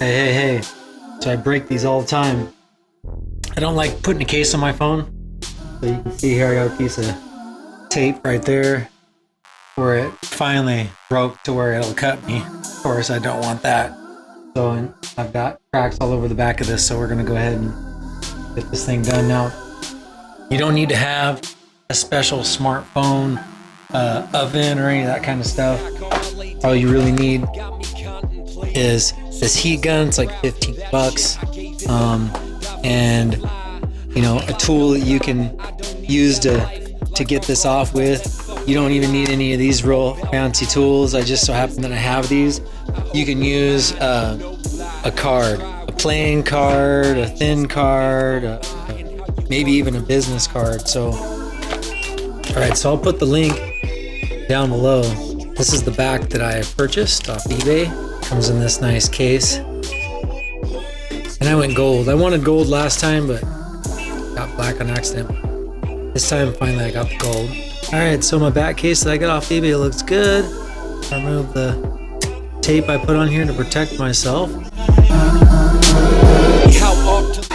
Hey, so I break these all the time. I don't like putting a case on my phone. So you can see here I got a piece of tape right there where it finally broke to where it'll cut me. Of course, I don't want that. So I've got cracks all over the back of this, so we're gonna go ahead and get this thing done. Now, you don't need to have a special smartphone oven or any of that kind of stuff. All you really need is this heat gun. It's like 15 bucks. And you know, a tool that you can use to get this off with. You don't even need any of these real fancy tools. I just so happen that I have these. You can use a card, a plain card, a thin card, maybe even a business card. So, all right, so I'll put the link down below. This is the back that I purchased off eBay. Comes in this nice case. And I went gold. I wanted gold last time, but got black on accident. This time, finally, I got the gold. All right, so my back case that I got off eBay looks good. I removed the tape I put on here to protect myself.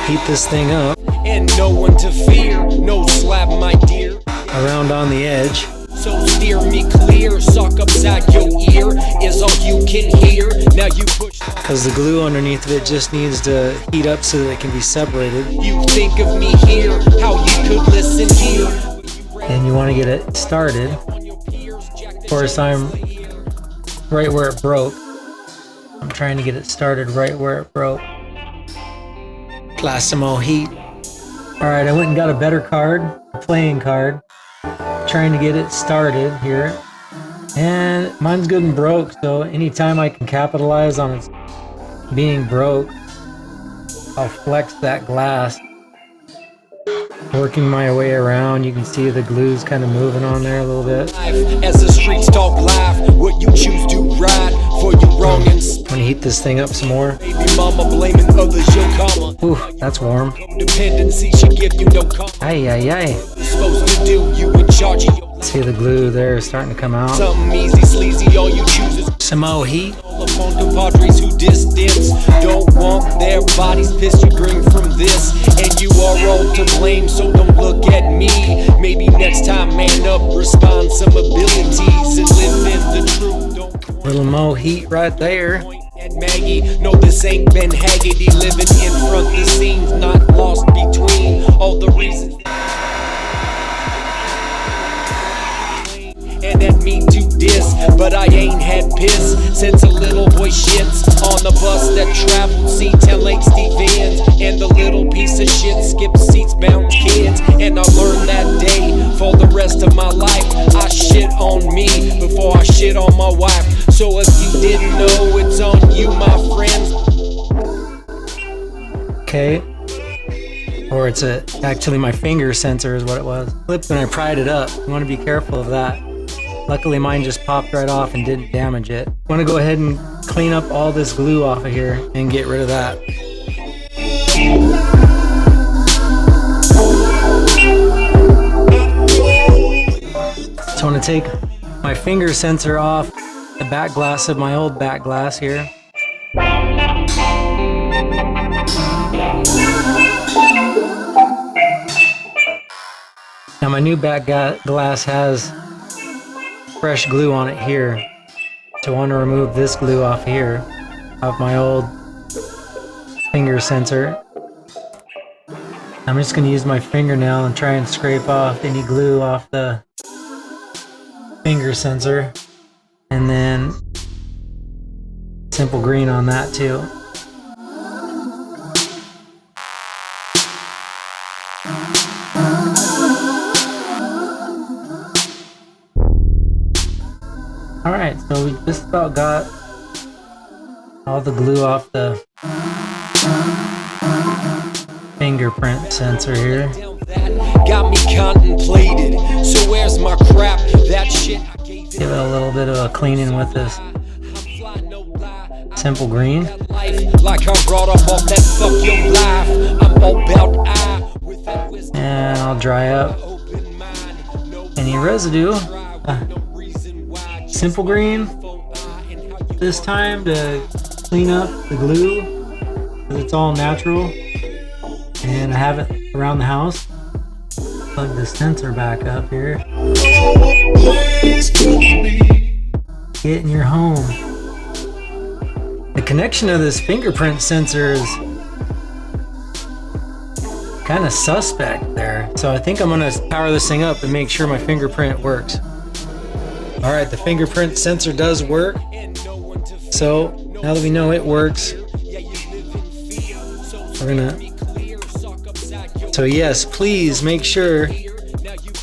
Heat this thing up. And no one to fear, no slap, my dear. Around on the edge. So steer me clear, suck upside your ear is all you can hear. Now you push. Because the glue underneath of it just needs to heat up so that it can be separated. You think of me here, how you could listen here. And you want to get it started. Of course, I'm right where it broke. I'm trying to get it started right where it broke. Apply some more heat. All right, I went and got a better card, a playing card. Trying to get it started here. And mine's good and broke, so anytime I can capitalize on its being broke, I'll flex that glass. Working my way around, you can see the glue's kind of moving on there a little bit. As the streets talk life, what you choose to ride for you wrong and when you heat this thing up some more. Baby mama blaming others, your karma. Ooh, that's warm. Dependency should give you no karma. Ay. Supposed to do, you in charge of your. See the glue there is starting to come out. Something easy, sleazy, all you choose is some more heat. all upon compadres who distance. Don't want their bodies pissed, you bring from this. And you are all to blame, so don't look at me. Maybe next time, man up, responsibilities and live in the truth. Don't Little more heat right there. and Maggie, no, this ain't Ben Haggerty living in front the scenes, not lost between all the reasons. And at me to diss, but I ain't had piss since a little boy shits on the bus that traveled C10 Lake Stevens, and the little piece of shit skipped seats bound kids. And I learned that day for the rest of my life, I shit on me before I shit on my wife. So if you didn't know, it's on you, my friends. Okay. Or it's actually my finger sensor is what it was. Flipped when I pried it up. You want to be careful of that. Luckily mine just popped right off and didn't damage it. I want to go ahead and clean up all this glue off of here and get rid of that. So I want to take my finger sensor off the back glass of my old back glass here. Now my new back glass has fresh glue on it here. So I want to remove this glue off here, off my old finger sensor. I'm just going to use my fingernail and try and scrape off any glue off the finger sensor. And then simple green on that too. Alright, so we just about got all the glue off the fingerprint sensor here. Got me contemplated, so where's my crap? That shit I gave Give it a little bit of a cleaning with this simple green. Like I'm brought up off that fuck your life. I'm all about I with that wisdom. And I'll dry up any residue. Simple green this time to clean up the glue, because it's all natural. And I have it around the house. Plug the sensor back up here. Get in your home. The connection of this fingerprint sensor is kind of suspect there. So I think I'm gonna power this thing up and make sure my fingerprint works. All right, the fingerprint sensor does work. So now that we know it works, we're gonna, so yes, please make sure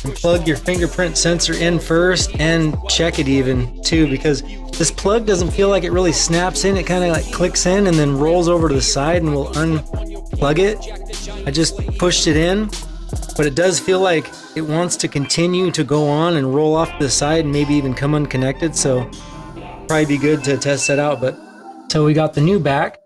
and plug your fingerprint sensor in first and check it even too, because this plug doesn't feel like it really snaps in. It kind of like clicks in and then rolls over to the side and will unplug it. I just pushed it in, but it does feel like it wants to continue to go on and roll off to the side and maybe even come unconnected. So probably be good to test that out. But so we got the new back.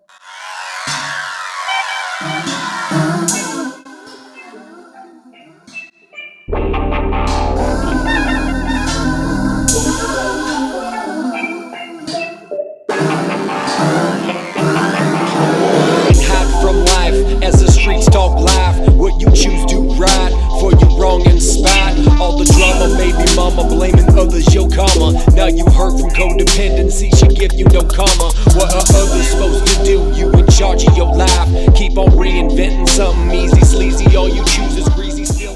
As the streets talk live, what you choose to ride for you wrong and spot. All the drama, baby mama blaming others, your karma. Now you heard from codependency, she give you no karma. What are others supposed to do? You in charge of your life. Keep on reinventing something easy, sleazy. All you choose is greasy.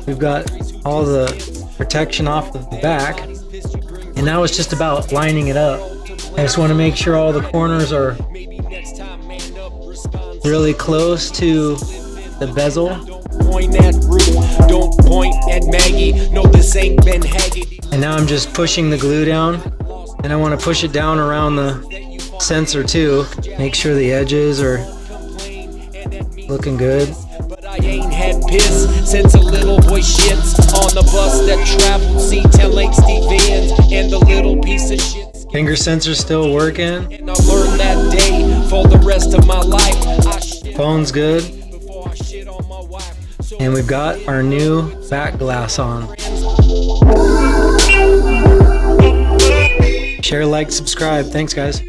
We've got all the protection off of the back, and now it's just about lining it up. I just want to make sure all the corners are really close to the bezel. Point at Ruth, don't point at Maggie. No, this ain't Ben Haggy. And now I'm just pushing the glue down, and I want to push it down around the sensor too. Make sure the edges are looking good. But I ain't had piss since a little boy shits on the bus that traveled C10 Lake Stevens and the little piece of shit. Finger sensor still working. And I learned that day for the rest of my life. Phone's good. And we've got our new back glass on. Share, like, subscribe. Thanks, guys.